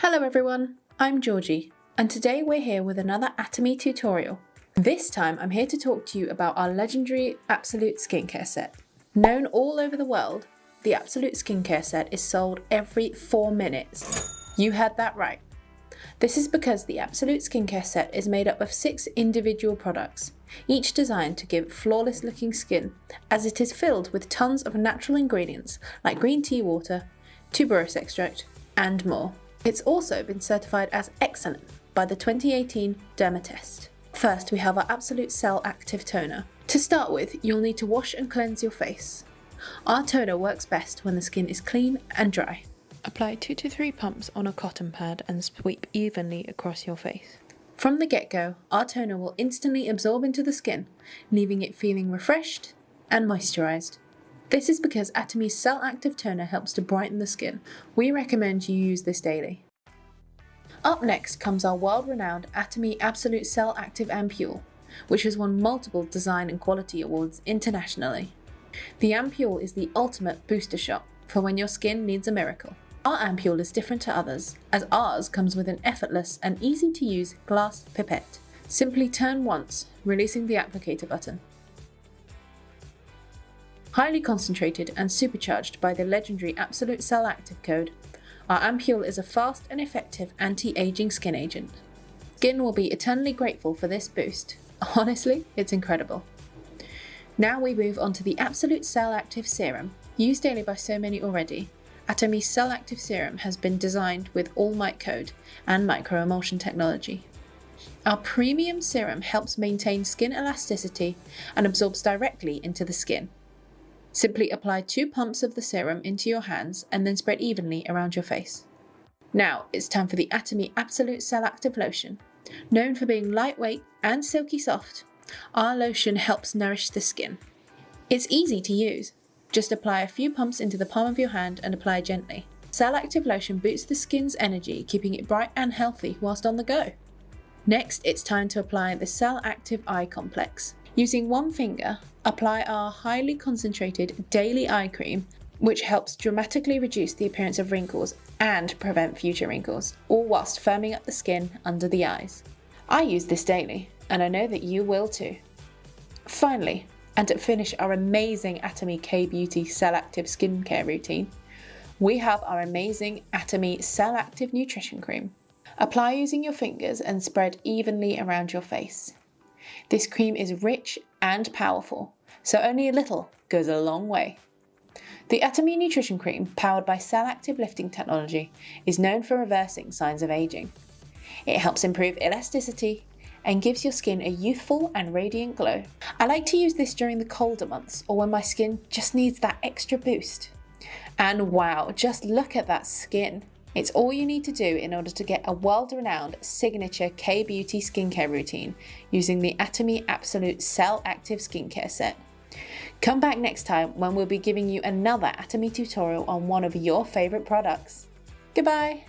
Hello everyone, I'm Georgie, and today we're here with another Atomy tutorial. This time I'm here to talk to you about our legendary Absolute skincare set. Known all over the world, the Absolute skincare set is sold every 4 minutes. You heard that right. This is because the Absolute skincare set is made up of 6 individual products, each designed to give flawless looking skin, as it is filled with tons of natural ingredients like green tea water, tuberose extract, and more. It's also been certified as excellent by the 2018 Derma Test. First, we have our Absolute Cell Active Toner. To start with, you'll need to wash and cleanse your face. Our toner works best when the skin is clean and dry. Apply 2 to 3 pumps on a cotton pad and sweep evenly across your face. From the get-go, our toner will instantly absorb into the skin, leaving it feeling refreshed and moisturized. This is because Atomy's Cell Active Toner helps to brighten the skin. We recommend you use this daily. Up next comes our world-renowned Atomy Absolute Cell Active Ampule, which has won multiple design and quality awards internationally. The ampule is the ultimate booster shot for when your skin needs a miracle. Our ampule is different to others, as ours comes with an effortless and easy-to-use glass pipette. Simply turn once, releasing the applicator button. Highly concentrated and supercharged by the legendary Absolute Cell Active code, our ampule is a fast and effective anti-aging skin agent. Skin will be eternally grateful for this boost. Honestly, it's incredible. Now we move on to the Absolute Cell Active Serum. Used daily by so many already, Atomy's Cell Active Serum has been designed with All Might code and microemulsion technology. Our premium serum helps maintain skin elasticity and absorbs directly into the skin. Simply apply 2 pumps of the serum into your hands and then spread evenly around your face. Now it's time for the Atomy Absolute Cell Active Lotion. Known for being lightweight and silky soft, our lotion helps nourish the skin. It's easy to use. Just apply a few pumps into the palm of your hand and apply gently. Cell Active Lotion boosts the skin's energy, keeping it bright and healthy whilst on the go. Next, it's time to apply the Cell Active Eye Complex. Using one finger, apply our highly concentrated daily eye cream, which helps dramatically reduce the appearance of wrinkles and prevent future wrinkles, all whilst firming up the skin under the eyes. I use this daily, and I know that you will too. Finally, and to finish our amazing Atomy K-Beauty Cell Active skincare routine, we have our amazing Atomy Cell Active Nutrition Cream. Apply using your fingers and spread evenly around your face. This cream is rich and powerful, so only a little goes a long way. The Atomy Nutrition Cream, powered by Cell Active lifting technology, is known for reversing signs of aging. It helps improve elasticity and gives your skin a youthful and radiant glow. I like to use this during the colder months or when my skin just needs that extra boost. And wow, just look at that skin. It's all you need to do in order to get a world-renowned signature K-Beauty skincare routine using the Atomy Absolute Cell Active skincare set. Come back next time when we'll be giving you another Atomy tutorial on one of your favourite products. Goodbye!